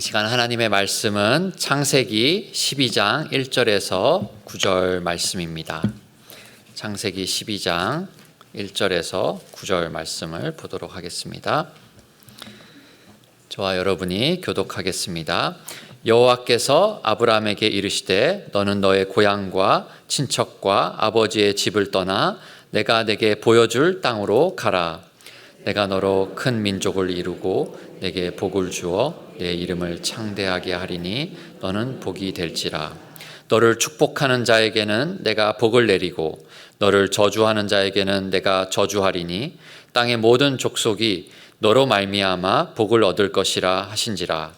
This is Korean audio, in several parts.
시간 하나님의 말씀은 창세기 12장 1절에서 9절 말씀입니다. 창세기 12장 1절에서 9절 말씀을 보도록 하겠습니다. 저와 여러분이 교독하겠습니다. 여호와께서 아브라함에게 이르시되 너는 너의 고향과 친척과 아버지의 집을 떠나 내가 내게 보여줄 땅으로 가라. 내가 너로 큰 민족을 이루고 내게 복을 주어 내 이름을 창대하게 하리니 너는 복이 될지라. 너를 축복하는 자에게는 내가 복을 내리고 너를 저주하는 자에게는 내가 저주하리니 땅의 모든 족속이 너로 말미암아 복을 얻을 것이라 하신지라.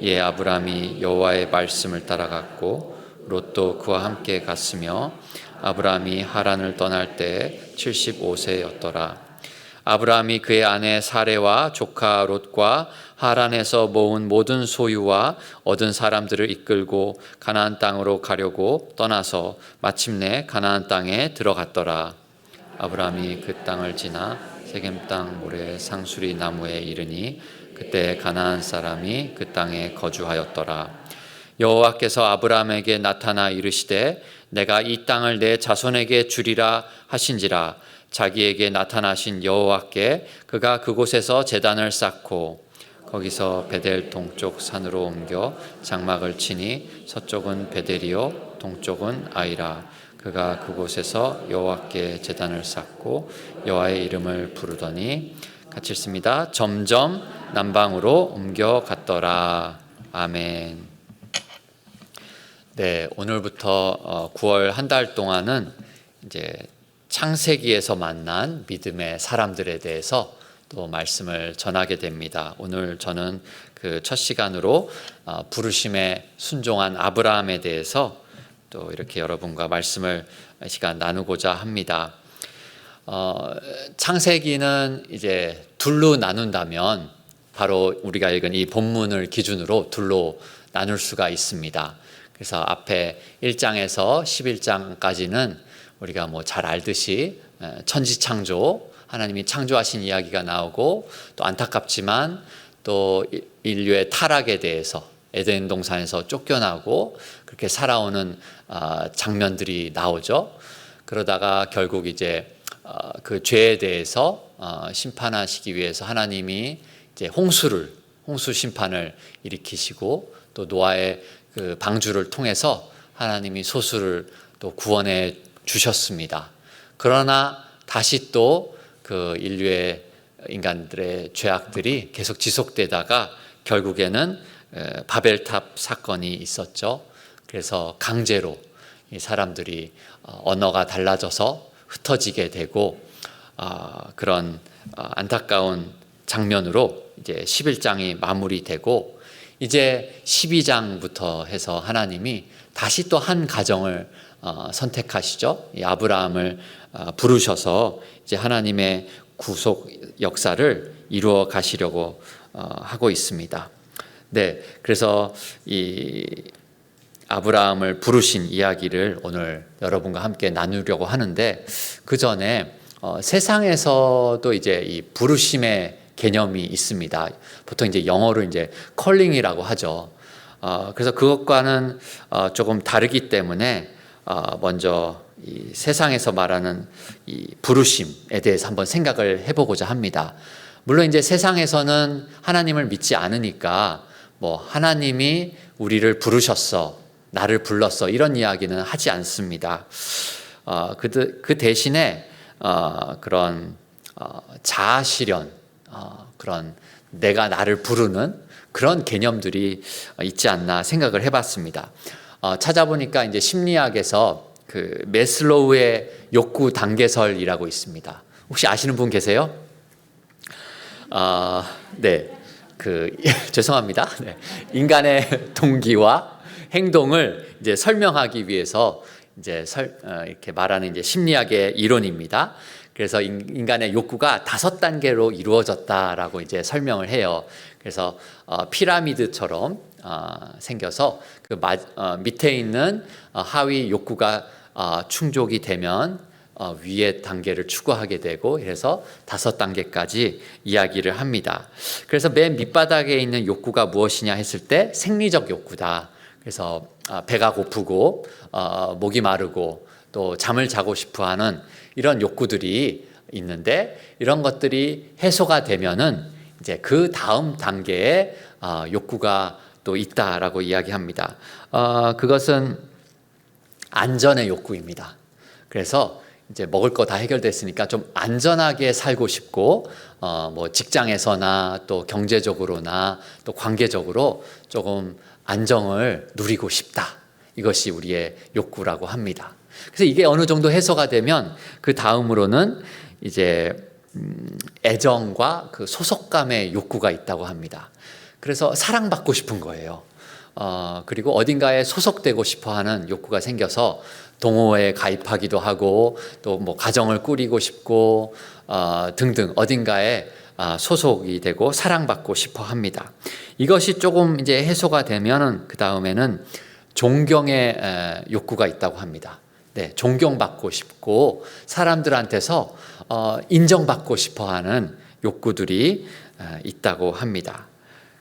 이에 아브라함이 여호와의 말씀을 따라갔고 롯도 그와 함께 갔으며 아브라함이 하란을 떠날 때에 75세였더라. 아브라함이 그의 아내 사레와 조카 롯과 하란에서 모은 모든 소유와 얻은 사람들을 이끌고 가나안 땅으로 가려고 떠나서 마침내 가나안 땅에 들어갔더라. 아브라함이 그 땅을 지나 세겜 땅 모래 상수리 나무에 이르니 그때 가나안 사람이 그 땅에 거주하였더라. 여호와께서 아브라함에게 나타나 이르시되 내가 이 땅을 내 자손에게 주리라 하신지라. 자기에게 나타나신 여호와께 그가 그곳에서 제단을 쌓고 거기서 베델 동쪽 산으로 옮겨 장막을 치니 서쪽은 베델이요 동쪽은 아이라. 그가 그곳에서 여호와께 제단을 쌓고 여호와의 이름을 부르더니 같이 읽습니다. 점점 남방으로 옮겨갔더라. 아멘. 네, 오늘부터 9월 한 달 동안은 이제 창세기에서 만난 믿음의 사람들에 대해서 또 말씀을 전하게 됩니다. 오늘 저는 그 첫 시간으로 부르심에 순종한 아브라함에 대해서 또 이렇게 여러분과 말씀을 시간 나누고자 합니다. 창세기는 이제 둘로 나눈다면 바로 우리가 읽은 이 본문을 기준으로 둘로 나눌 수가 있습니다. 그래서 앞에 1장에서 11장까지는 우리가 뭐 잘 알듯이 천지창조, 하나님이 창조하신 이야기가 나오고 또 안타깝지만 또 인류의 타락에 대해서 에덴 동산에서 쫓겨나고 그렇게 살아오는 장면들이 나오죠. 그러다가 결국 이제 그 죄에 대해서 심판하시기 위해서 하나님이 이제 홍수 심판을 일으키시고 또 노아의 그 방주를 통해서 하나님이 소수를 또 구원해 주셨습니다. 그러나 다시 또 그 인류의 인간들의 죄악들이 계속 지속되다가 결국에는 바벨탑 사건이 있었죠. 그래서 강제로 이 사람들이 언어가 달라져서 흩어지게 되고 그런 안타까운 장면으로 이제 11장이 마무리되고 이제 12장부터 해서 하나님이 다시 또 한 가정을 선택하시죠. 이 아브라함을 부르셔서 이제 하나님의 구속 역사를 이루어 가시려고 하고 있습니다. 네, 그래서 이 아브라함을 부르신 이야기를 오늘 여러분과 함께 나누려고 하는데 그 전에 세상에서도 이제 이 부르심의 개념이 있습니다. 보통 이제 영어로 이제 컬링이라고 하죠. 그래서 그것과는 조금 다르기 때문에 먼저 이 세상에서 말하는 이 부르심에 대해서 한번 생각을 해보고자 합니다. 물론 이제 세상에서는 하나님을 믿지 않으니까 뭐 하나님이 우리를 부르셨어, 나를 불렀어 이런 이야기는 하지 않습니다. 그 대신에 그런 자아 실현, 그런 내가 나를 부르는 그런 개념들이 있지 않나 생각을 해봤습니다. 찾아보니까 이제 심리학에서 그 매슬로우의 욕구 단계설이라고 있습니다. 혹시 아시는 분 계세요? 네, 죄송합니다. 네. 인간의 동기와 행동을 이제 설명하기 위해서 이제 이렇게 말하는 이제 심리학의 이론입니다. 그래서 인간의 욕구가 5단계로 이루어졌다라고 이제 설명을 해요. 그래서 피라미드처럼 생겨서 그 밑에 있는 하위 욕구가 충족이 되면 위의 단계를 추구하게 되고 이래서 5단계까지 이야기를 합니다. 그래서 맨 밑바닥에 있는 욕구가 무엇이냐 했을 때 생리적 욕구다. 그래서 배가 고프고 목이 마르고 또 잠을 자고 싶어하는 이런 욕구들이 있는데, 이런 것들이 해소가 되면은 이제 그 다음 단계에 욕구가 또 있다라고 이야기합니다. 그것은 안전의 욕구입니다. 그래서 이제 먹을 거 다 해결됐으니까 좀 안전하게 살고 싶고, 뭐 직장에서나 또 경제적으로나 또 관계적으로 조금 안정을 누리고 싶다. 이것이 우리의 욕구라고 합니다. 그래서 이게 어느 정도 해소가 되면 그 다음으로는 이제 애정과 그 소속감의 욕구가 있다고 합니다. 그래서 사랑받고 싶은 거예요. 그리고 어딘가에 소속되고 싶어 하는 욕구가 생겨서 동호회에 가입하기도 하고 또 뭐 가정을 꾸리고 싶고 등등 어딘가에 소속이 되고 사랑받고 싶어 합니다. 이것이 조금 이제 해소가 되면은 그 다음에는 존경의 욕구가 있다고 합니다. 네, 존경받고 싶고 사람들한테서 인정받고 싶어 하는 욕구들이 있다고 합니다.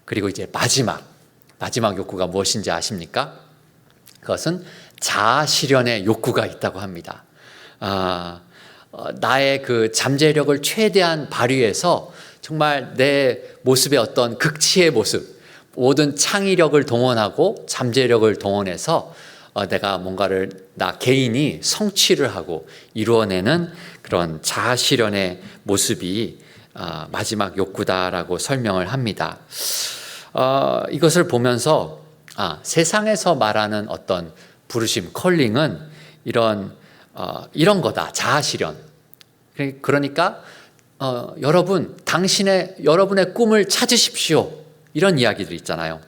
그리고 이제 마지막 욕구가 무엇인지 아십니까? 그것은 자아 실현의 욕구가 있다고 합니다. 나의 그 잠재력을 최대한 발휘해서 정말 내 모습의 어떤 극치의 모습, 모든 창의력을 동원하고 잠재력을 동원해서 내가 뭔가를 나 개인이 성취를 하고 이루어내는 그런 자아 실현의 모습이 마지막 욕구다라고 설명을 합니다. 이것을 보면서 세상에서 말하는 어떤 부르심, 컬링은 이런 거다. 자아 실현. 그러니까 여러분, 여러분의 꿈을 찾으십시오. 이런 이야기들 있잖아요.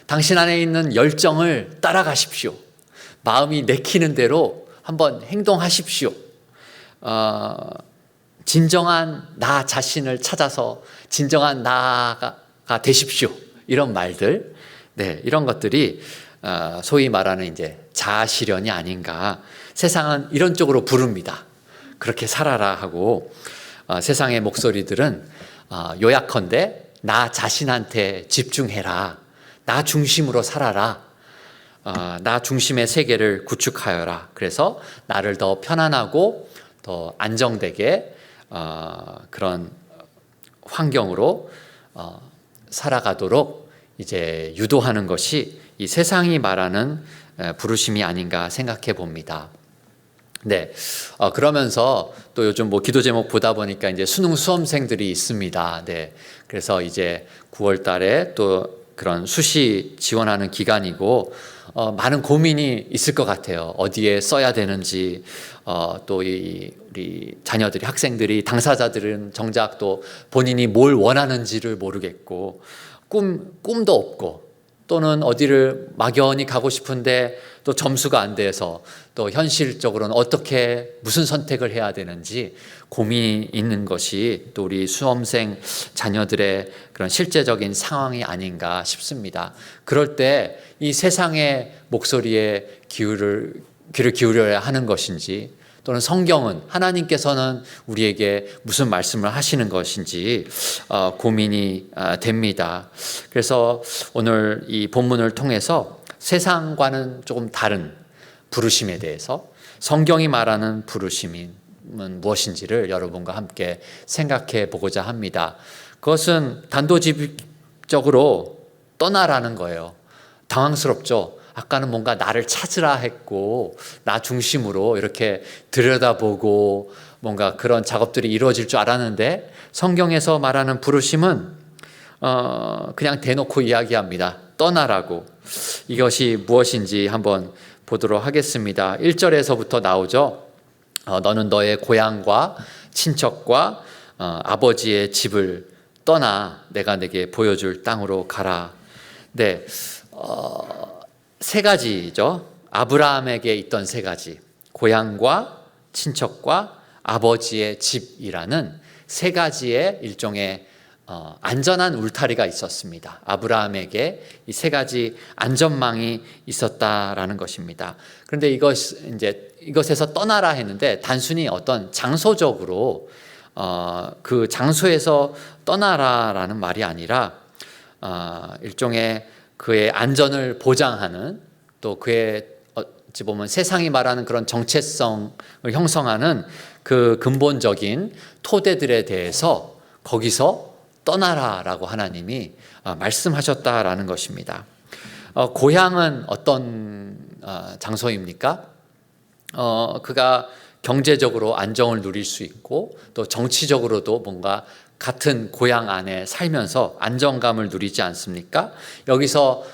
당신 안에 있는 열정을 따라가십시오. 마음이 내키는 대로 한번 행동하십시오. 진정한 나 자신을 찾아서 진정한 나가 되십시오. 이런 말들, 네, 이런 것들이 소위 말하는 이제 자아 실현이 아닌가. 세상은 이런 쪽으로 부릅니다. 그렇게 살아라 하고 세상의 목소리들은 요약컨대 나 자신한테 집중해라. 나 중심으로 살아라. 나 중심의 세계를 구축하여라. 그래서 나를 더 편안하고 더 안정되게 그런 환경으로 살아가도록 이제 유도하는 것이 이 세상이 말하는 부르심이 아닌가 생각해 봅니다. 네. 그러면서 또 요즘 뭐 기도 제목 보다 보니까 이제 수능 수험생들이 있습니다. 네. 그래서 이제 9월 달에 또 그런 수시 지원하는 기간이고, 많은 고민이 있을 것 같아요. 어디에 써야 되는지, 또 우리 자녀들이, 학생들이, 당사자들은 정작 또 본인이 뭘 원하는지를 모르겠고, 꿈도 없고, 또는 어디를 막연히 가고 싶은데 또 점수가 안 돼서 또 현실적으로는 어떻게 무슨 선택을 해야 되는지 고민이 있는 것이 또 우리 수험생 자녀들의 그런 실제적인 상황이 아닌가 싶습니다. 그럴 때 이 세상의 목소리에 귀를 기울여야 하는 것인지, 또는 성경은, 하나님께서는 우리에게 무슨 말씀을 하시는 것인지 고민이 됩니다. 그래서 오늘 이 본문을 통해서 세상과는 조금 다른 부르심에 대해서, 성경이 말하는 부르심은 무엇인지를 여러분과 함께 생각해 보고자 합니다. 그것은 단도직입적으로 떠나라는 거예요. 당황스럽죠? 아까는 뭔가 나를 찾으라 했고 나 중심으로 이렇게 들여다보고 뭔가 그런 작업들이 이루어질 줄 알았는데, 성경에서 말하는 부르심은 그냥 대놓고 이야기합니다. 떠나라고. 이것이 무엇인지 한번 보도록 하겠습니다. 1절에서부터 나오죠. 너는 너의 고향과 친척과 아버지의 집을 떠나 내가 내게 보여줄 땅으로 가라. 네, 세 가지죠. 아브라함에게 있던 세 가지, 고향과 친척과 아버지의 집이라는 세 가지의 일종의 안전한 울타리가 있었습니다. 아브라함에게 이 세 가지 안전망이 있었다라는 것입니다. 그런데 이것에서 떠나라 했는데 단순히 어떤 장소적으로 그 장소에서 떠나라라는 말이 아니라 일종의 그의 안전을 보장하는, 또 그의 어찌 보면 세상이 말하는 그런 정체성을 형성하는 그 근본적인 토대들에 대해서 거기서 떠나라라고 하나님이 말씀하셨다라는 것입니다. 고향은 어떤 장소입니까? 그가 경제적으로 안정을 누릴 수 있고 또 정치적으로도 뭔가 같은 고향 안에 살면서 안정감을 누리지 않습니까? 여기서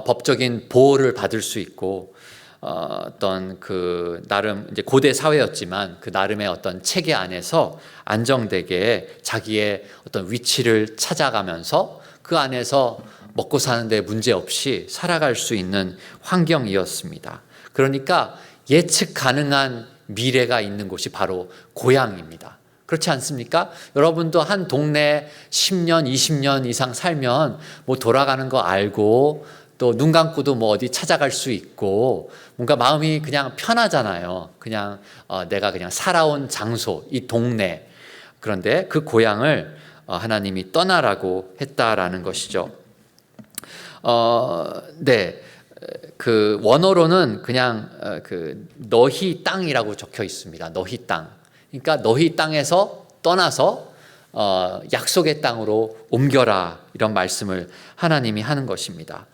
법적인 보호를 받을 수 있고 어떤 그 나름 이제 고대 사회였지만 그 나름의 어떤 체계 안에서 안정되게 자기의 어떤 위치를 찾아가면서 그 안에서 먹고 사는데 문제 없이 살아갈 수 있는 환경이었습니다. 그러니까 예측 가능한 미래가 있는 곳이 바로 고향입니다. 그렇지 않습니까? 여러분도 한 동네 10년, 20년 이상 살면 뭐 돌아가는 거 알고 또 눈 감고도 뭐 어디 찾아갈 수 있고 뭔가 마음이 그냥 편하잖아요. 그냥 내가 그냥 살아온 장소, 이 동네. 그런데 그 고향을 하나님이 떠나라고 했다라는 것이죠. 네. 그 원어로는 그냥 그 너희 땅이라고 적혀 있습니다. 너희 땅. 그러니까 너희 땅에서 떠나서 약속의 땅으로 옮겨라, 이런 말씀을 하나님이 하는 것입니다.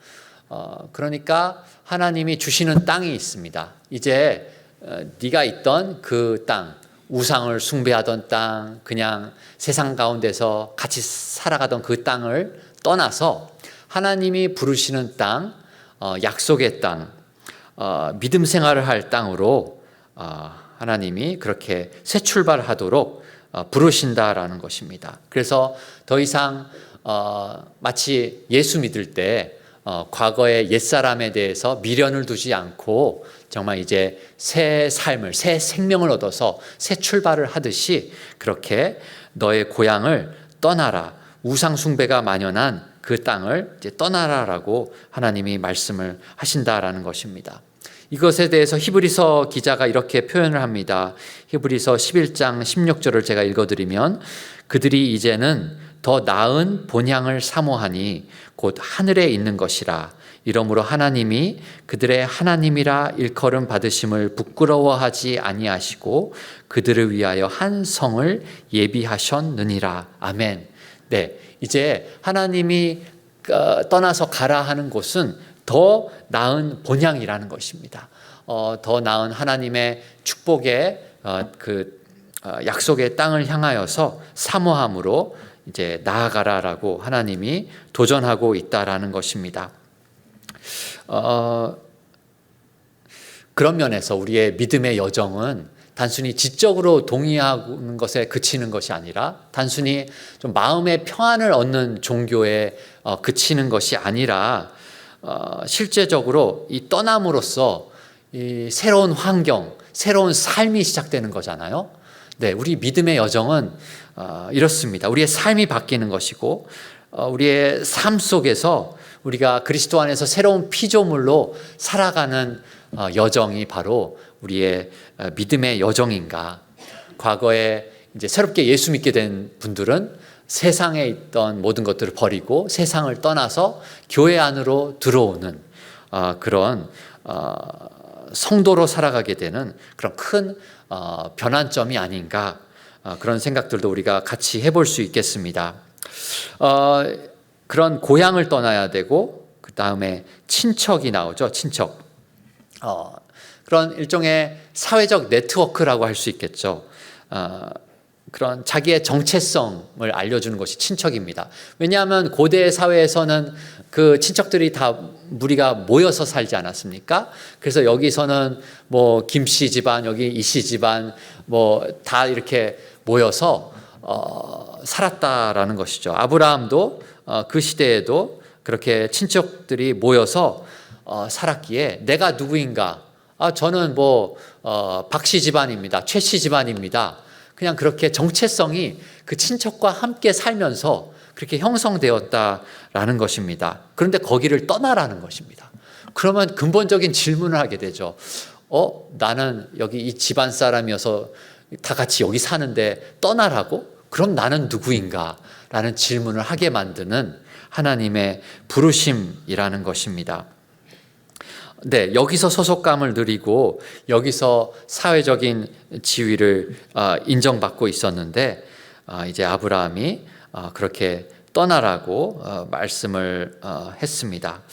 그러니까 하나님이 주시는 땅이 있습니다. 이제 네가 있던 그 땅, 우상을 숭배하던 땅, 그냥 세상 가운데서 같이 살아가던 그 땅을 떠나서 하나님이 부르시는 땅, 약속의 땅, 믿음 생활을 할 땅으로 하나님이 그렇게 새 출발하도록 부르신다라는 것입니다. 그래서 더 이상 마치 예수 믿을 때 과거의 옛사람에 대해서 미련을 두지 않고 정말 이제 새 삶을, 새 생명을 얻어서 새 출발을 하듯이 그렇게 너의 고향을 떠나라, 우상 숭배가 만연한 그 땅을 이제 떠나라라고 하나님이 말씀을 하신다라는 것입니다. 이것에 대해서 히브리서 기자가 이렇게 표현을 합니다. 히브리서 11장 16절을 제가 읽어드리면, 그들이 이제는 더 나은 본향을 사모하니 곧 하늘에 있는 것이라. 이러므로 하나님이 그들의 하나님이라 일컬음 받으심을 부끄러워하지 아니하시고 그들을 위하여 한 성을 예비하셨느니라. 아멘. 네, 이제 하나님이 떠나서 가라 하는 곳은 더 나은 본향이라는 것입니다. 더 나은 하나님의 축복의 약속의 땅을 향하여서 사모함으로 이제 나아가라라고 하나님이 도전하고 있다라는 것입니다. 그런 면에서 우리의 믿음의 여정은 단순히 지적으로 동의하는 것에 그치는 것이 아니라, 단순히 좀 마음의 평안을 얻는 종교에 그치는 것이 아니라, 실제적으로 이 떠남으로써 이 새로운 환경, 새로운 삶이 시작되는 거잖아요. 네, 우리 믿음의 여정은 이렇습니다. 우리의 삶이 바뀌는 것이고, 우리의 삶 속에서 우리가 그리스도 안에서 새로운 피조물로 살아가는 여정이 바로 우리의 믿음의 여정인가. 과거에 이제 새롭게 예수 믿게 된 분들은 세상에 있던 모든 것들을 버리고 세상을 떠나서 교회 안으로 들어오는 그런 성도로 살아가게 되는 그런 큰 변환점이 아닌가, 그런 생각들도 우리가 같이 해볼 수 있겠습니다. 그런 고향을 떠나야 되고, 그 다음에 친척이 나오죠. 친척. 그런 일종의 사회적 네트워크라고 할 수 있겠죠. 그런 자기의 정체성을 알려주는 것이 친척입니다. 왜냐하면 고대 사회에서는 그 친척들이 다 무리가 모여서 살지 않았습니까? 그래서 여기서는 뭐 김씨 집안, 여기 이씨 집안, 뭐 다 이렇게 모여서 살았다라는 것이죠. 아브라함도 그 시대에도 그렇게 친척들이 모여서 살았기에 내가 누구인가? 저는 뭐 박씨 집안입니다. 최씨 집안입니다. 그냥 그렇게 정체성이 그 친척과 함께 살면서 그렇게 형성되었다라는 것입니다. 그런데 거기를 떠나라는 것입니다. 그러면 근본적인 질문을 하게 되죠. 나는 여기 이 집안 사람이어서 다 같이 여기 사는데 떠나라고? 그럼 나는 누구인가? 라는 질문을 하게 만드는 하나님의 부르심이라는 것입니다. 네, 여기서 소속감을 누리고 여기서 사회적인 지위를 인정받고 있었는데 이제 아브라함이 그렇게 떠나라고 말씀을 했습니다.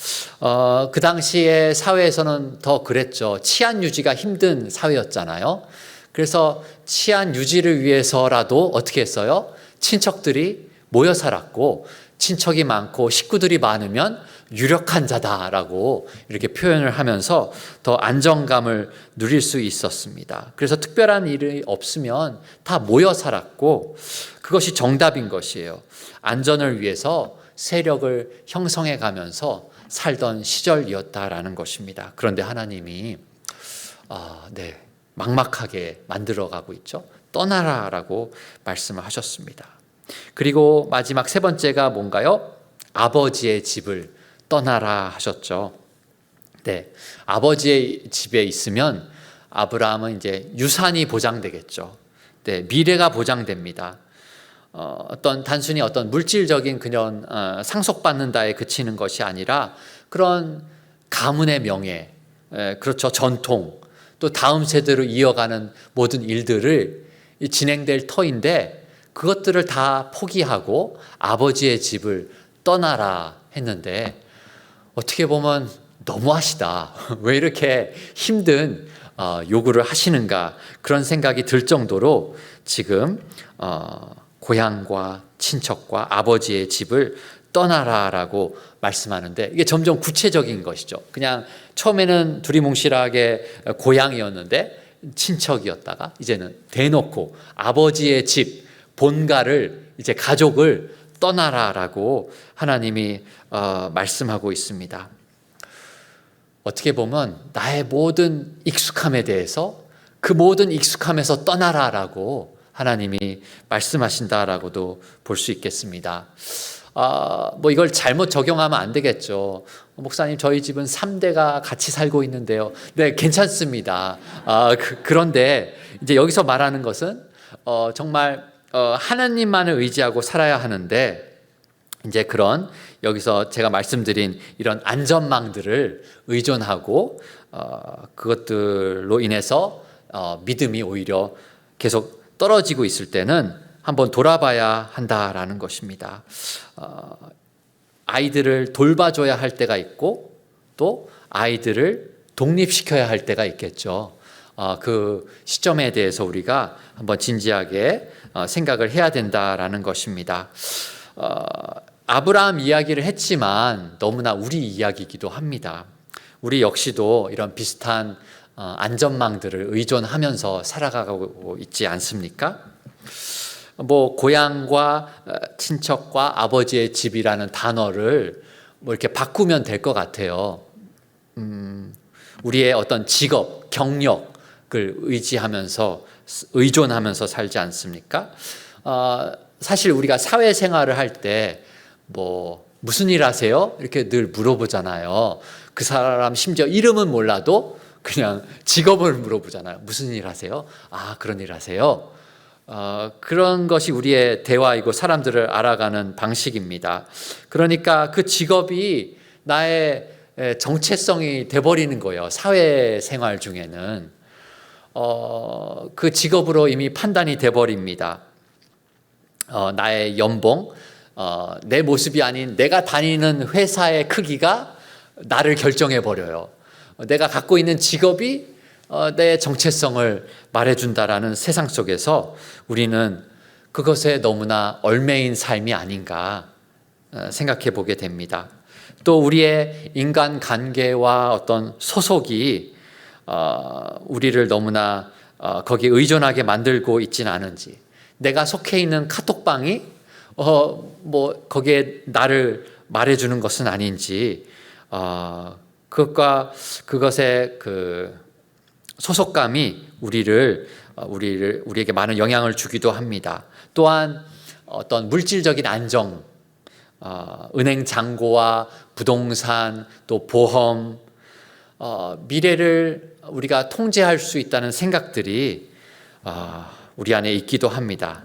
그 당시에 사회에서는 더 그랬죠. 치안 유지가 힘든 사회였잖아요. 그래서 치안 유지를 위해서라도 어떻게 했어요? 친척들이 모여 살았고, 친척이 많고 식구들이 많으면 유력한 자다라고 이렇게 표현을 하면서 더 안정감을 누릴 수 있었습니다. 그래서 특별한 일이 없으면 다 모여 살았고, 그것이 정답인 것이에요. 안전을 위해서 세력을 형성해 가면서 살던 시절이었다라는 것입니다. 그런데 하나님이 막막하게 만들어가고 있죠. 떠나라라고 말씀을 하셨습니다. 그리고 마지막 세 번째가 뭔가요? 아버지의 집을 떠나라 하셨죠. 네, 아버지의 집에 있으면 아브라함은 이제 유산이 보장되겠죠. 네, 미래가 보장됩니다. 단순히 어떤 물질적인 그냥 상속받는다에 그치는 것이 아니라 그런 가문의 명예, 그렇죠, 전통, 또 다음 세대로 이어가는 모든 일들을 진행될 터인데 그것들을 다 포기하고 아버지의 집을 떠나라 했는데 어떻게 보면 너무하시다. 왜 이렇게 힘든 요구를 하시는가 그런 생각이 들 정도로 지금 고향과 친척과 아버지의 집을 떠나라라고 말씀하는데 이게 점점 구체적인 것이죠. 그냥 처음에는 두리뭉실하게 고향이었는데 친척이었다가 이제는 대놓고 아버지의 집, 본가를 이제 가족을 떠나라라고 하나님이 말씀하고 있습니다. 어떻게 보면 나의 모든 익숙함에 대해서 그 모든 익숙함에서 떠나라라고 하나님이 말씀하신다라고도 볼 수 있겠습니다. 이걸 잘못 적용하면 안 되겠죠. 목사님, 저희 집은 3대가 같이 살고 있는데요. 네, 괜찮습니다. 그런데 이제 여기서 말하는 것은 정말 하나님만을 의지하고 살아야 하는데 이제 그런 여기서 제가 말씀드린 이런 안전망들을 의존하고 그것들로 인해서 믿음이 오히려 계속 떨어지고 있을 때는 한번 돌아봐야 한다라는 것입니다. 아이들을 돌봐줘야 할 때가 있고 또 아이들을 독립시켜야 할 때가 있겠죠. 그 시점에 대해서 우리가 한번 진지하게 생각을 해야 된다라는 것입니다. 아브라함 이야기를 했지만 너무나 우리 이야기이기도 합니다. 우리 역시도 이런 비슷한 안전망들을 의존하면서 살아가고 있지 않습니까? 고향과 친척과 아버지의 집이라는 단어를 이렇게 바꾸면 될 것 같아요. 우리의 어떤 직업, 경력을 의존하면서 살지 않습니까? 사실 우리가 사회생활을 할 때 무슨 일 하세요? 이렇게 늘 물어보잖아요. 그 사람 심지어 이름은 몰라도 그냥 직업을 물어보잖아요. 무슨 일 하세요? 그런 일 하세요. 그런 것이 우리의 대화이고 사람들을 알아가는 방식입니다. 그러니까 그 직업이 나의 정체성이 돼버리는 거예요. 사회생활 중에는. 그 직업으로 이미 판단이 돼버립니다. 나의 연봉, 내 모습이 아닌 내가 다니는 회사의 크기가 나를 결정해버려요. 내가 갖고 있는 직업이 내 정체성을 말해준다라는 세상 속에서 우리는 그것에 너무나 얽매인 삶이 아닌가 생각해 보게 됩니다. 또 우리의 인간관계와 어떤 소속이 우리를 너무나 거기에 의존하게 만들고 있지는 않은지, 내가 속해 있는 카톡방이 거기에 나를 말해주는 것은 아닌지, 그것의 그 소속감이 우리에게 많은 영향을 주기도 합니다. 또한 어떤 물질적인 안정, 은행 잔고와 부동산 또 보험, 미래를 우리가 통제할 수 있다는 생각들이 우리 안에 있기도 합니다.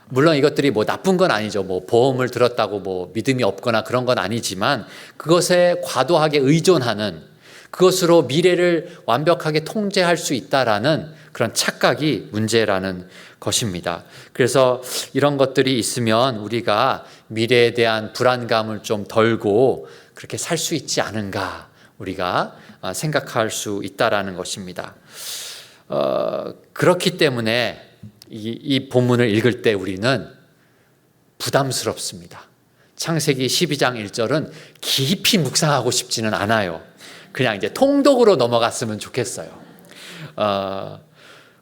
물론 이것들이 뭐 나쁜 건 아니죠. 뭐 보험을 들었다고 뭐 믿음이 없거나 그런 건 아니지만 그것에 과도하게 의존하는, 그것으로 미래를 완벽하게 통제할 수 있다라는 그런 착각이 문제라는 것입니다. 그래서 이런 것들이 있으면 우리가 미래에 대한 불안감을 좀 덜고 그렇게 살 수 있지 않은가 우리가 생각할 수 있다라는 것입니다. 그렇기 때문에 이 본문을 읽을 때 우리는 부담스럽습니다. 창세기 12장 1절은 깊이 묵상하고 싶지는 않아요. 그냥 이제 통독으로 넘어갔으면 좋겠어요.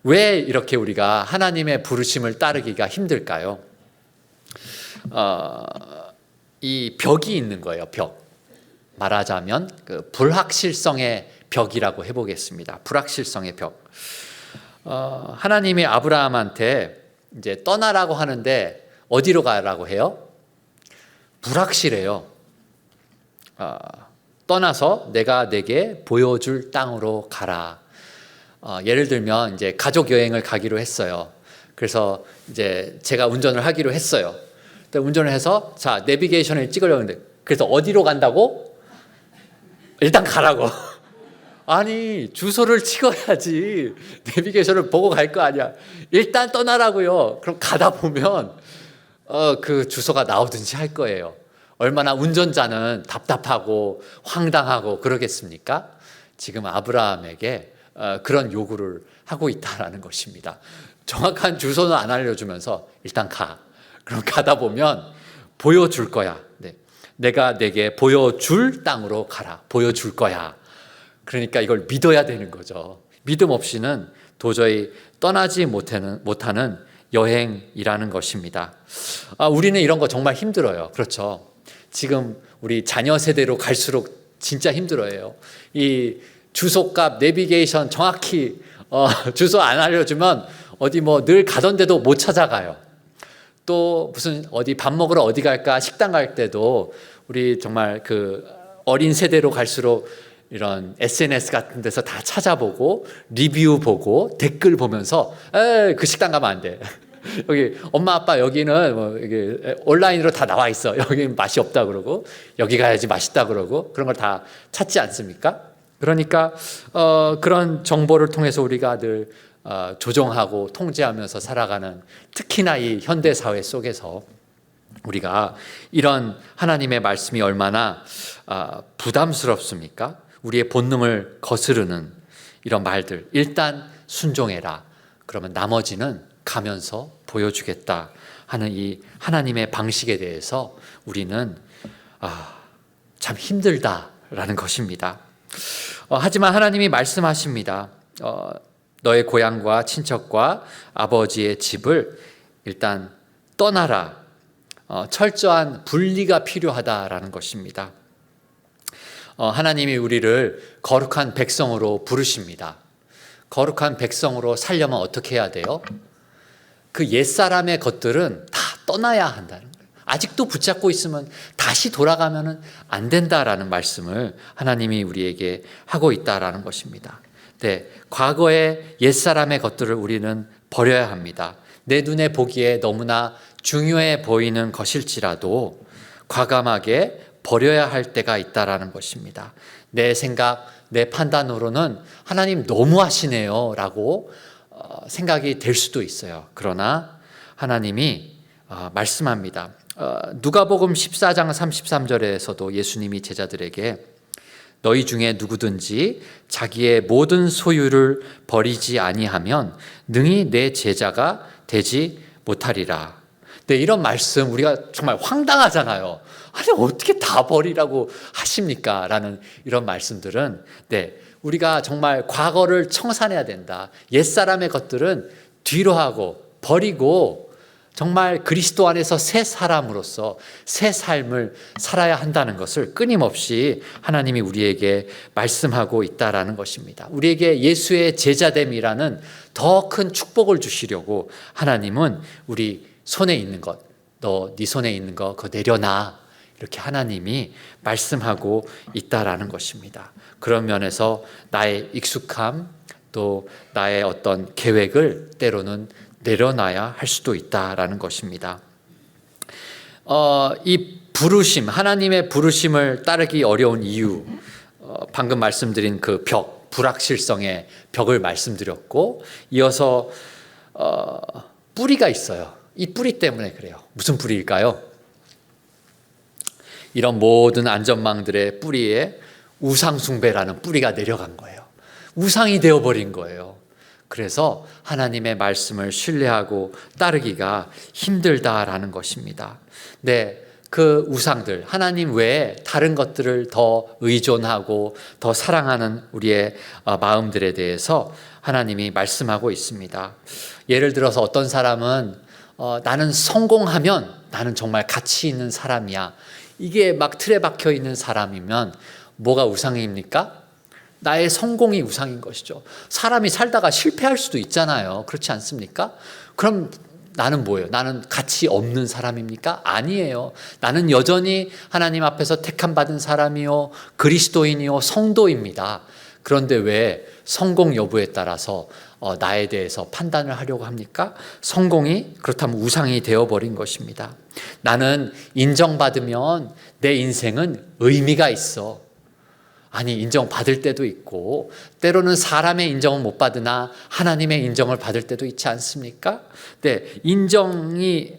왜 이렇게 우리가 하나님의 부르심을 따르기가 힘들까요? 이 벽이 있는 거예요. 벽. 말하자면 그 불확실성의 벽이라고 해보겠습니다. 불확실성의 벽. 하나님이 아브라함한테 이제 떠나라고 하는데 어디로 가라고 해요? 불확실해요. 떠나서 내가 내게 보여줄 땅으로 가라. 예를 들면 이제 가족 여행을 가기로 했어요. 그래서 이제 제가 운전을 하기로 했어요. 운전을 해서 자 내비게이션을 찍으려고 했는데 그래서 어디로 간다고? 일단 가라고. 아니 주소를 찍어야지 내비게이션을 보고 갈 거 아니야. 일단 떠나라고요. 그럼 가다 보면 그 주소가 나오든지 할 거예요. 얼마나 운전자는 답답하고 황당하고 그러겠습니까? 지금 아브라함에게 그런 요구를 하고 있다라는 것입니다. 정확한 주소는 안 알려주면서 일단 가. 그럼 가다 보면 보여줄 거야. 네. 내가 내게 보여줄 땅으로 가라. 보여줄 거야. 그러니까 이걸 믿어야 되는 거죠. 믿음 없이는 도저히 떠나지 못하는 여행이라는 것입니다. 우리는 이런 거 정말 힘들어요. 그렇죠. 지금 우리 자녀 세대로 갈수록 진짜 힘들어요. 이 주소값, 내비게이션 정확히 주소 안 알려주면 어디 뭐 늘 가던 데도 못 찾아가요. 또 무슨 어디 밥 먹으러 어디 갈까 식당 갈 때도 우리 정말 그 어린 세대로 갈수록 이런 SNS 같은 데서 다 찾아보고 리뷰 보고 댓글 보면서 그 식당 가면 안 돼. 여기 엄마 아빠 여기는 뭐 이게 온라인으로 다 나와 있어. 여기는 맛이 없다 그러고 여기 가야지 맛있다 그러고 그런 걸 다 찾지 않습니까? 그러니까 그런 정보를 통해서 우리가 늘 조종하고 통제하면서 살아가는, 특히나 이 현대 사회 속에서 우리가 이런 하나님의 말씀이 얼마나 부담스럽습니까? 우리의 본능을 거스르는 이런 말들, 일단 순종해라. 그러면 나머지는 가면서 보여주겠다 하는 이 하나님의 방식에 대해서 우리는 참 힘들다라는 것입니다. 하지만 하나님이 말씀하십니다. 너의 고향과 친척과 아버지의 집을 일단 떠나라. 철저한 분리가 필요하다라는 것입니다. 하나님이 우리를 거룩한 백성으로 부르십니다. 거룩한 백성으로 살려면 어떻게 해야 돼요? 그 옛사람의 것들은 다 떠나야 한다는 거예요. 아직도 붙잡고 있으면 다시 돌아가면 안 된다라는 말씀을 하나님이 우리에게 하고 있다라는 것입니다. 네, 과거의 옛사람의 것들을 우리는 버려야 합니다. 내 눈에 보기에 너무나 중요해 보이는 것일지라도 과감하게 버려야 할 때가 있다라는 것입니다. 내 생각, 내 판단으로는 하나님 너무하시네요 라고 생각이 될 수도 있어요. 그러나 하나님이 말씀합니다. 누가복음 14장 33절에서도 예수님이 제자들에게 너희 중에 누구든지 자기의 모든 소유를 버리지 아니하면 능히 내 제자가 되지 못하리라. 네, 이런 말씀 우리가 정말 황당하잖아요. 아니 어떻게 다 버리라고 하십니까? 라는 이런 말씀들은 네, 우리가 정말 과거를 청산해야 된다. 옛사람의 것들은 뒤로 하고 버리고 정말 그리스도 안에서 새 사람으로서 새 삶을 살아야 한다는 것을 끊임없이 하나님이 우리에게 말씀하고 있다라는 것입니다. 우리에게 예수의 제자됨이라는 더 큰 축복을 주시려고 하나님은 우리 손에 있는 것, 너 네 손에 있는 거 그거 내려놔 이렇게 하나님이 말씀하고 있다라는 것입니다. 그런 면에서 나의 익숙함 또 나의 어떤 계획을 때로는 내려놔야 할 수도 있다라는 것입니다. 이 부르심, 하나님의 부르심을 따르기 어려운 이유, 방금 말씀드린 그 벽, 불확실성의 벽을 말씀드렸고, 이어서 뿌리가 있어요. 이 뿌리 때문에 그래요. 무슨 뿌리일까요? 이런 모든 안전망들의 뿌리에 우상숭배라는 뿌리가 내려간 거예요. 우상이 되어버린 거예요. 그래서 하나님의 말씀을 신뢰하고 따르기가 힘들다라는 것입니다. 네, 그 우상들, 하나님 외에 다른 것들을 더 의존하고 더 사랑하는 우리의 마음들에 대해서 하나님이 말씀하고 있습니다. 예를 들어서 어떤 사람은 나는 성공하면 나는 정말 가치 있는 사람이야. 이게 막 틀에 박혀 있는 사람이면 뭐가 우상입니까? 나의 성공이 우상인 것이죠. 사람이 살다가 실패할 수도 있잖아요. 그렇지 않습니까? 그럼 나는 뭐예요? 나는 가치 없는 사람입니까? 아니에요. 나는 여전히 하나님 앞에서 택함받은 사람이요, 그리스도인이요, 성도입니다. 그런데 왜 성공 여부에 따라서 나에 대해서 판단을 하려고 합니까? 성공이 그렇다면 우상이 되어버린 것입니다. 나는 인정받으면 내 인생은 의미가 있어. 아니, 인정받을 때도 있고 때로는 사람의 인정은 못 받으나 하나님의 인정을 받을 때도 있지 않습니까? 네, 인정이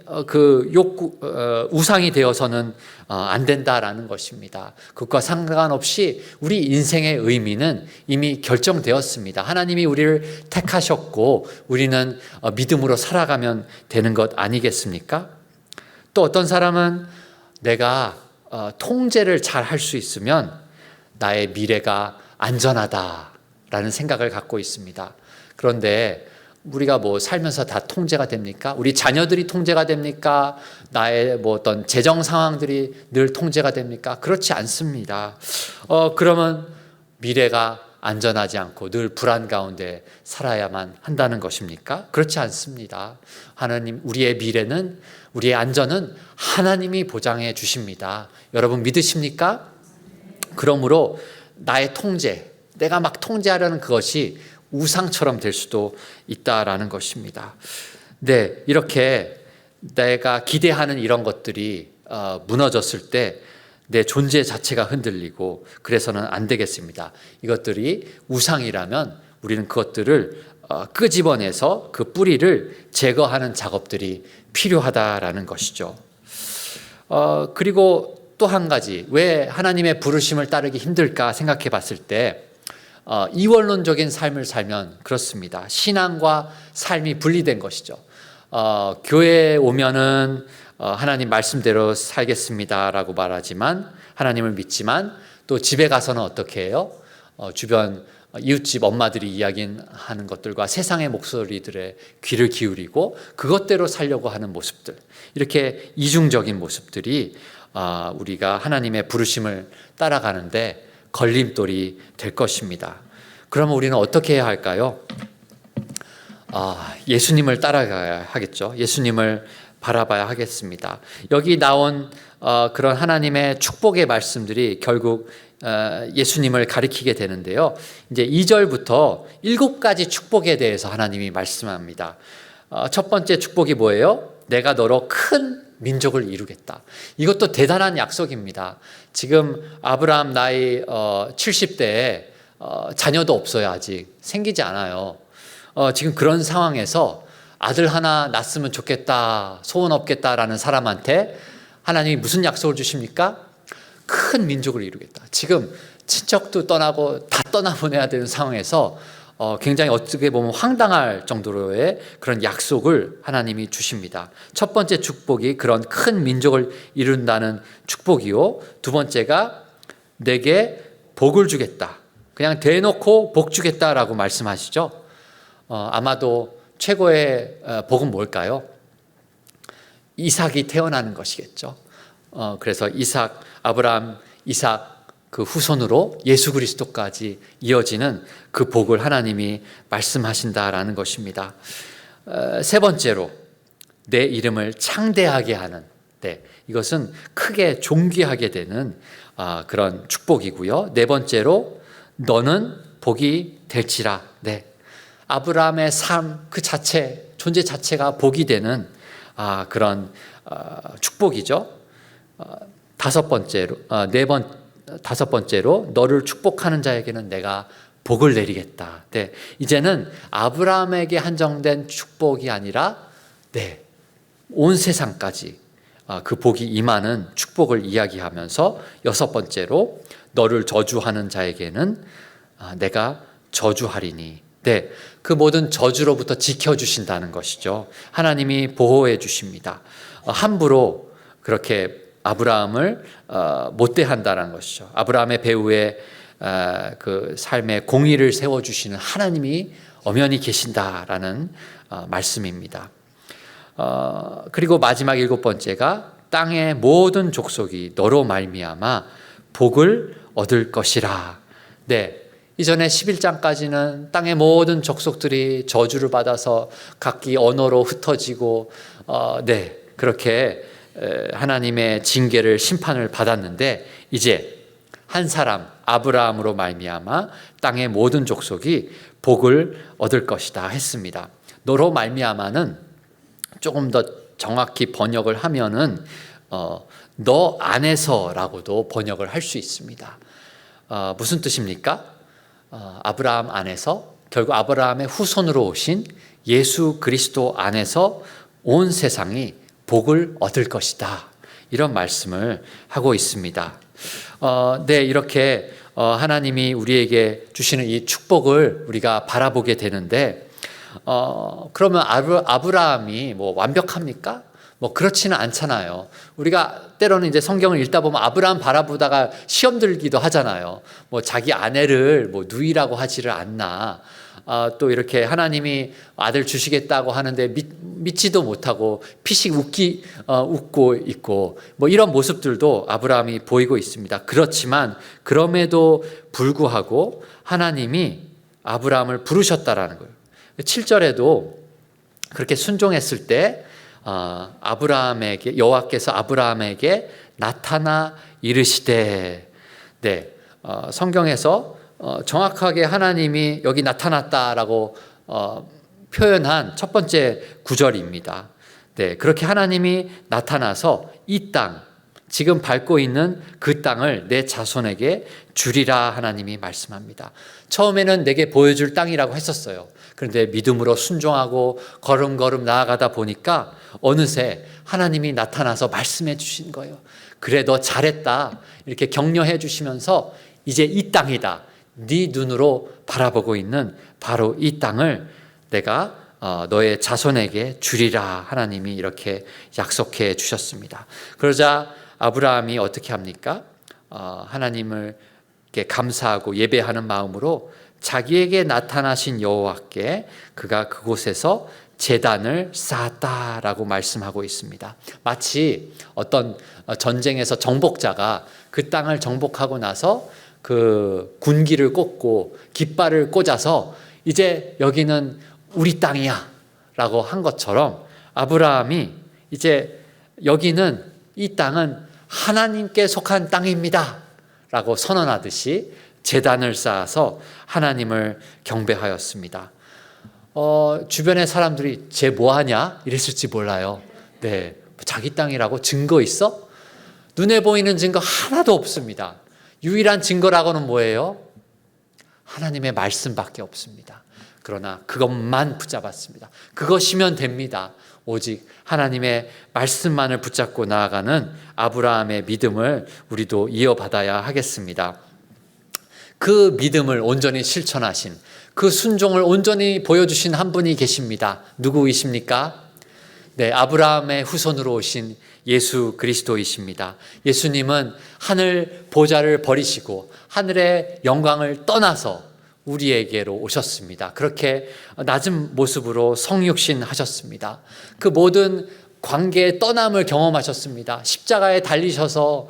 우상이 되어서는 안 된다라는 것입니다. 그것과 상관없이 우리 인생의 의미는 이미 결정되었습니다. 하나님이 우리를 택하셨고 우리는 믿음으로 살아가면 되는 것 아니겠습니까? 또 어떤 사람은 내가 통제를 잘 할 수 있으면 나의 미래가 안전하다라는 생각을 갖고 있습니다. 그런데 우리가 뭐 살면서 다 통제가 됩니까? 우리 자녀들이 통제가 됩니까? 나의 뭐 어떤 재정 상황들이 늘 통제가 됩니까? 그렇지 않습니다. 그러면 미래가 안전하지 않고 늘 불안 가운데 살아야만 한다는 것입니까? 그렇지 않습니다. 하나님, 우리의 미래는, 우리의 안전은 하나님이 보장해 주십니다. 여러분 믿으십니까? 그러므로 나의 통제, 내가 막 통제하려는 그것이 우상처럼 될 수도 있다라는 것입니다. 네, 이렇게 내가 기대하는 이런 것들이 무너졌을 때 내 존재 자체가 흔들리고 그래서는 안 되겠습니다. 이것들이 우상이라면 우리는 그것들을 끄집어내서 그 뿌리를 제거하는 작업들이 필요하다라는 것이죠. 그리고 또 한 가지, 왜 하나님의 부르심을 따르기 힘들까 생각해 봤을 때 이원론적인 삶을 살면 그렇습니다. 신앙과 삶이 분리된 것이죠. 교회에 오면은 하나님 말씀대로 살겠습니다라고 말하지만, 하나님을 믿지만 또 집에 가서는 어떻게 해요? 주변 이웃집 엄마들이 이야기하는 것들과 세상의 목소리들에 귀를 기울이고 그것대로 살려고 하는 모습들, 이렇게 이중적인 모습들이 우리가 하나님의 부르심을 따라가는데 걸림돌이 될 것입니다. 그러면 우리는 어떻게 해야 할까요? 예수님을 따라가야 하겠죠. 예수님을 바라봐야 하겠습니다. 여기 나온 그런 하나님의 축복의 말씀들이 결국 예수님을 가리키게 되는데요. 이제 2절부터 7가지 축복에 대해서 하나님이 말씀합니다. 첫 번째 축복이 뭐예요? 내가 너로 큰 민족을 이루겠다. 이것도 대단한 약속입니다. 지금 아브라함 나이 70대에 자녀도 없어요. 아직 생기지 않아요. 지금 그런 상황에서 아들 하나 낳았으면 좋겠다, 소원 없겠다라는 사람한테 하나님이 무슨 약속을 주십니까? 큰 민족을 이루겠다. 지금 친척도 떠나고 다 떠나보내야 되는 상황에서 굉장히 어떻게 보면 황당할 정도로의 그런 약속을 하나님이 주십니다. 첫 번째 축복이 그런 큰 민족을 이룬다는 축복이요. 두 번째가 내게 복을 주겠다. 그냥 대놓고 복 주겠다라고 말씀하시죠. 아마도 최고의 복은 뭘까요? 이삭이 태어나는 것이겠죠. 그래서 아브라함, 이삭 그 후손으로 예수 그리스도까지 이어지는 그 복을 하나님이 말씀하신다라는 것입니다. 세 번째로 내 이름을 창대하게 하는 네, 이것은 크게 존귀하게 되는 그런 축복이고요. 네 번째로 너는 복이 될지라. 네, 아브라함의 삶 그 자체, 존재 자체가 복이 되는 그런 축복이죠. 다섯 번째로 너를 축복하는 자에게는 내가 복을 내리겠다. 네, 이제는 아브라함에게 한정된 축복이 아니라 온 세상까지 그 복이 임하는 축복을 이야기하면서 여섯 번째로 너를 저주하는 자에게는 내가 저주하리니. 네, 그 모든 저주로부터 지켜주신다는 것이죠. 하나님이 보호해 주십니다. 함부로 그렇게 아브라함을 못대한다는 것이죠. 아브라함의 배후에 그 삶의 공의를 세워주시는 하나님이 엄연히 계신다라는 말씀입니다. 그리고 마지막 일곱 번째가 땅의 모든 족속이 너로 말미암아 복을 얻을 것이라. 네, 이전에 11장까지는 땅의 모든 족속들이 저주를 받아서 각기 언어로 흩어지고 그렇게 하나님의 징계를 심판을 받았는데 이제 한 사람 아브라함으로 말미암아 땅의 모든 족속이 복을 얻을 것이다 했습니다. 너로 말미암아는 조금 더 정확히 번역을 하면은 너 안에서라고도 번역을 할 수 있습니다. 무슨 뜻입니까? 아브라함 안에서, 결국 아브라함의 후손으로 오신 예수 그리스도 안에서 온 세상이 복을 얻을 것이다. 이런 말씀을 하고 있습니다. 이렇게 하나님이 우리에게 주시는 이 축복을 우리가 바라보게 되는데, 그러면 아브라함이 뭐 완벽합니까? 뭐 그렇지는 않잖아요. 우리가 때로는 이제 성경을 읽다 보면 아브라함 바라보다가 시험 들기도 하잖아요. 뭐 자기 아내를 뭐 누이라고 하지를 않나. 또 이렇게 하나님이 아들 주시겠다고 하는데 믿지도 못하고 피식 웃고 있고 뭐 이런 모습들도 아브라함이 보이고 있습니다. 그렇지만 그럼에도 불구하고 하나님이 아브라함을 부르셨다라는 거예요. 7절에도 그렇게 순종했을 때 여호와께서 아브라함에게 나타나 이르시되. 성경에서 정확하게 하나님이 여기 나타났다라고 표현한 첫 번째 구절입니다. 그렇게 하나님이 나타나서 이 땅, 지금 밟고 있는 그 땅을 내 자손에게 주리라 하나님이 말씀합니다. 처음에는 내게 보여줄 땅이라고 했었어요. 그런데 믿음으로 순종하고 걸음걸음 나아가다 보니까 어느새 하나님이 나타나서 말씀해 주신 거예요. 그래, 너 잘했다. 이렇게 격려해 주시면서 이제 이 땅이다. 네 눈으로 바라보고 있는 바로 이 땅을 내가 너의 자손에게 주리라 하나님이 이렇게 약속해 주셨습니다. 그러자 아브라함이 어떻게 합니까? 하나님을 이렇게 감사하고 예배하는 마음으로 자기에게 나타나신 여호와께 그가 그곳에서 제단을 쌓았다라고 말씀하고 있습니다. 마치 어떤 전쟁에서 정복자가 그 땅을 정복하고 나서 그 군기를 꽂고 깃발을 꽂아서 이제 여기는 우리 땅이야 라고 한 것처럼 아브라함이 이제 여기는, 이 땅은 하나님께 속한 땅입니다 라고 선언하듯이 제단을 쌓아서 하나님을 경배하였습니다. 주변의 사람들이 쟤 뭐하냐 이랬을지 몰라요. 자기 땅이라고 증거 있어? 눈에 보이는 증거 하나도 없습니다. 유일한 증거라고는 뭐예요? 하나님의 말씀밖에 없습니다. 그러나 그것만 붙잡았습니다. 그것이면 됩니다. 오직 하나님의 말씀만을 붙잡고 나아가는 아브라함의 믿음을 우리도 이어받아야 하겠습니다. 그 믿음을 온전히 실천하신, 그 순종을 온전히 보여주신 한 분이 계십니다. 누구이십니까? 아브라함의 후손으로 오신 예수 그리스도이십니다. 예수님은 하늘 보좌를 버리시고 하늘의 영광을 떠나서 우리에게로 오셨습니다. 그렇게 낮은 모습으로 성육신 하셨습니다. 그 모든 관계의 떠남을 경험하셨습니다. 십자가에 달리셔서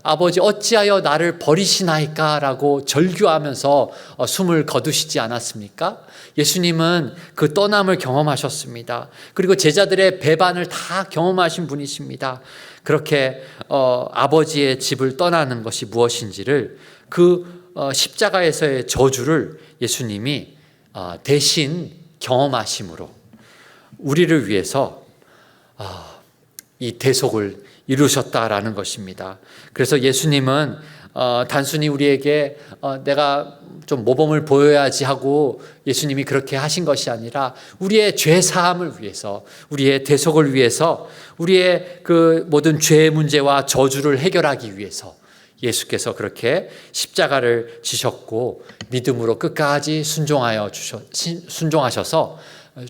아버지 어찌하여 나를 버리시나이까 라고 절규하면서 숨을 거두시지 않았습니까? 예수님은 그 떠남을 경험하셨습니다. 그리고 제자들의 배반을 다 경험하신 분이십니다. 그렇게 아버지의 집을 떠나는 것이 무엇인지를 그 십자가에서의 저주를 예수님이 대신 경험하심으로 우리를 위해서 이 대속을 이루셨다라는 것입니다. 그래서 예수님은 단순히 우리에게 내가 좀 모범을 보여야지 하고 예수님이 그렇게 하신 것이 아니라 우리의 죄 사함을 위해서, 우리의 대속을 위해서, 우리의 그 모든 죄의 문제와 저주를 해결하기 위해서 예수께서 그렇게 십자가를 지셨고 믿음으로 끝까지 순종하셔서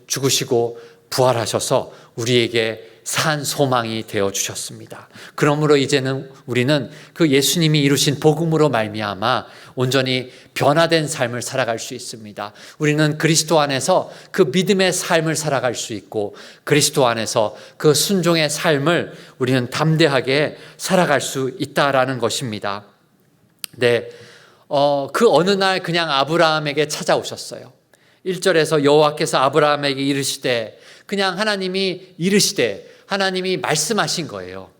죽으시고 부활하셔서 우리에게 산 소망이 되어 주셨습니다. 그러므로 이제는 우리는 그 예수님이 이루신 복음으로 말미암아 온전히 변화된 삶을 살아갈 수 있습니다. 우리는 그리스도 안에서 그 믿음의 삶을 살아갈 수 있고 그리스도 안에서 그 순종의 삶을 우리는 담대하게 살아갈 수 있다라는 것입니다. 네, 그 어느 날 그냥 아브라함에게 찾아오셨어요. 1절에서 여호와께서 아브라함에게 이르시되, 그냥 하나님이 이르시되 하나님이 말씀하신 거예요.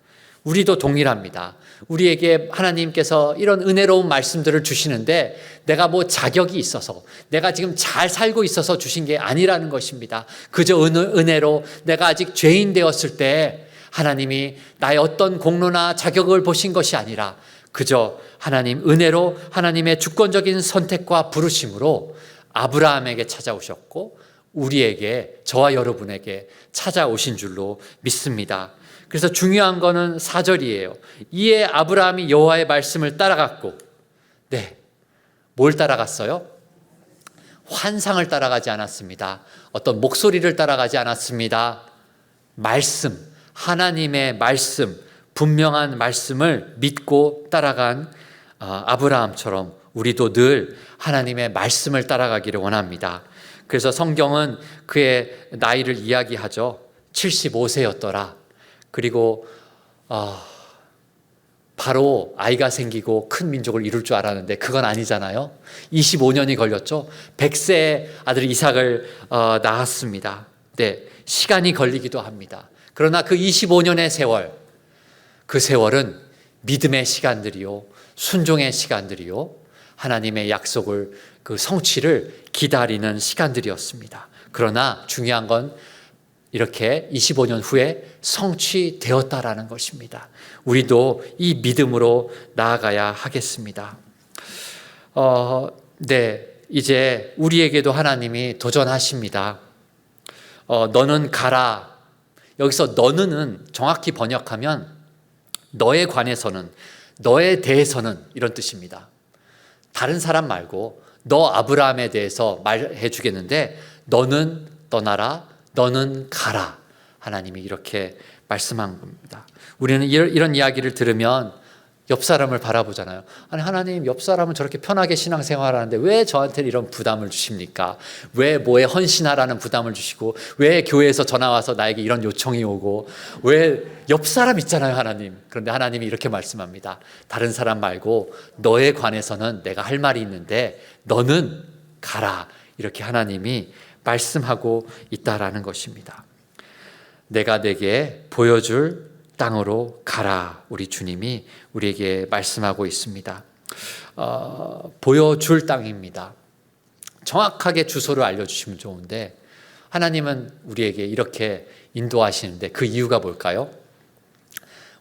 우리도 동일합니다. 우리에게 하나님께서 이런 은혜로운 말씀들을 주시는데 내가 뭐 자격이 있어서, 내가 지금 잘 살고 있어서 주신 게 아니라는 것입니다. 그저 은혜로 내가 아직 죄인 되었을 때 하나님이 나의 어떤 공로나 자격을 보신 것이 아니라 그저 하나님 은혜로 하나님의 주권적인 선택과 부르심으로 아브라함에게 찾아오셨고 우리에게, 저와 여러분에게 찾아오신 줄로 믿습니다. 그래서 중요한 거는 4절이에요. 이에 아브라함이 여호와의 말씀을 따라갔고, 네, 뭘 따라갔어요? 환상을 따라가지 않았습니다. 어떤 목소리를 따라가지 않았습니다. 말씀, 하나님의 말씀, 분명한 말씀을 믿고 따라간 아브라함처럼 우리도 늘 하나님의 말씀을 따라가기를 원합니다. 그래서 성경은 그의 나이를 이야기하죠. 75세였더라. 그리고 바로 아이가 생기고 큰 민족을 이룰 줄 알았는데 그건 아니잖아요. 25년이 걸렸죠. 100세의 아들 이삭을 낳았습니다. 네, 시간이 걸리기도 합니다. 그러나 그 25년의 세월, 그 세월은 믿음의 시간들이요, 순종의 시간들이요, 하나님의 약속을, 그 성취를 기다리는 시간들이었습니다. 그러나 중요한 건 이렇게 25년 후에 성취되었다라는 것입니다. 우리도 이 믿음으로 나아가야 하겠습니다. 네, 이제 우리에게도 하나님이 도전하십니다. 너는 가라. 여기서 너는 정확히 번역하면 너에 관해서는, 너에 대해서는 이런 뜻입니다. 다른 사람 말고 너 아브라함에 대해서 말해 주겠는데 너는 떠나라, 너는 가라. 하나님이 이렇게 말씀한 겁니다. 우리는 이런 이야기를 들으면 옆 사람을 바라보잖아요. 아니, 하나님, 옆 사람은 저렇게 편하게 신앙생활하는데 왜 저한테 이런 부담을 주십니까? 왜 뭐에 헌신하라는 부담을 주시고, 왜 교회에서 전화 와서 나에게 이런 요청이 오고, 왜 옆 사람 있잖아요, 하나님. 그런데 하나님이 이렇게 말씀합니다. 다른 사람 말고 너에 관해서는 내가 할 말이 있는데 너는 가라. 이렇게 하나님이 말씀하고 있다라는 것입니다. 내가 내게 보여줄 땅으로 가라. 우리 주님이 우리에게 말씀하고 있습니다. 보여줄 땅입니다. 정확하게 주소를 알려주시면 좋은데 하나님은 우리에게 이렇게 인도하시는데 그 이유가 뭘까요?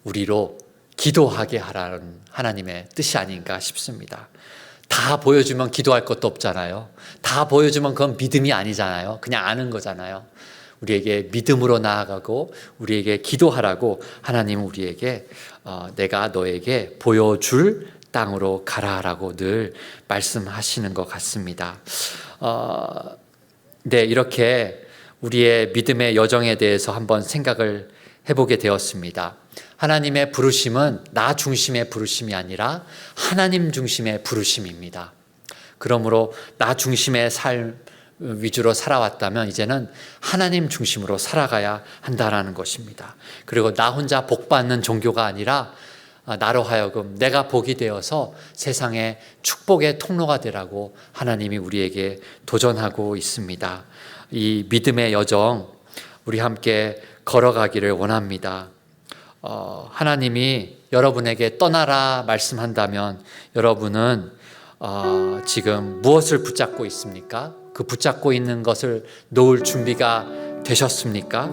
우리로 기도하게 하라는 하나님의 뜻이 아닌가 싶습니다. 다 보여주면 기도할 것도 없잖아요. 다 보여주면 그건 믿음이 아니잖아요. 그냥 아는 거잖아요. 우리에게 믿음으로 나아가고 우리에게 기도하라고 하나님은 우리에게 내가 너에게 보여줄 땅으로 가라라고 늘 말씀하시는 것 같습니다. 네, 이렇게 우리의 믿음의 여정에 대해서 한번 생각을 해보게 되었습니다. 하나님의 부르심은 나 중심의 부르심이 아니라 하나님 중심의 부르심입니다. 그러므로 나 중심의 삶을 위주로 살아왔다면 이제는 하나님 중심으로 살아가야 한다라는 것입니다. 그리고 나 혼자 복 받는 종교가 아니라 나로 하여금 내가 복이 되어서 세상에 축복의 통로가 되라고 하나님이 우리에게 도전하고 있습니다. 이 믿음의 여정 우리 함께 걸어가기를 원합니다. 하나님이 여러분에게 떠나라 말씀한다면 여러분은 지금 무엇을 붙잡고 있습니까? 그 붙잡고 있는 것을 놓을 준비가 되셨습니까?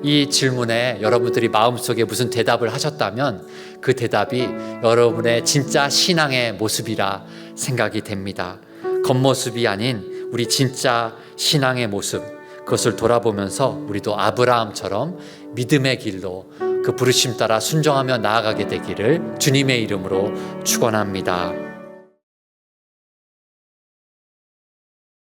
이 질문에 여러분들이 마음속에 무슨 대답을 하셨다면 그 대답이 여러분의 진짜 신앙의 모습이라 생각이 됩니다. 겉모습이 아닌 우리 진짜 신앙의 모습, 그것을 돌아보면서 우리도 아브라함처럼 믿음의 길로 그 부르심 따라 순종하며 나아가게 되기를 주님의 이름으로 축원합니다.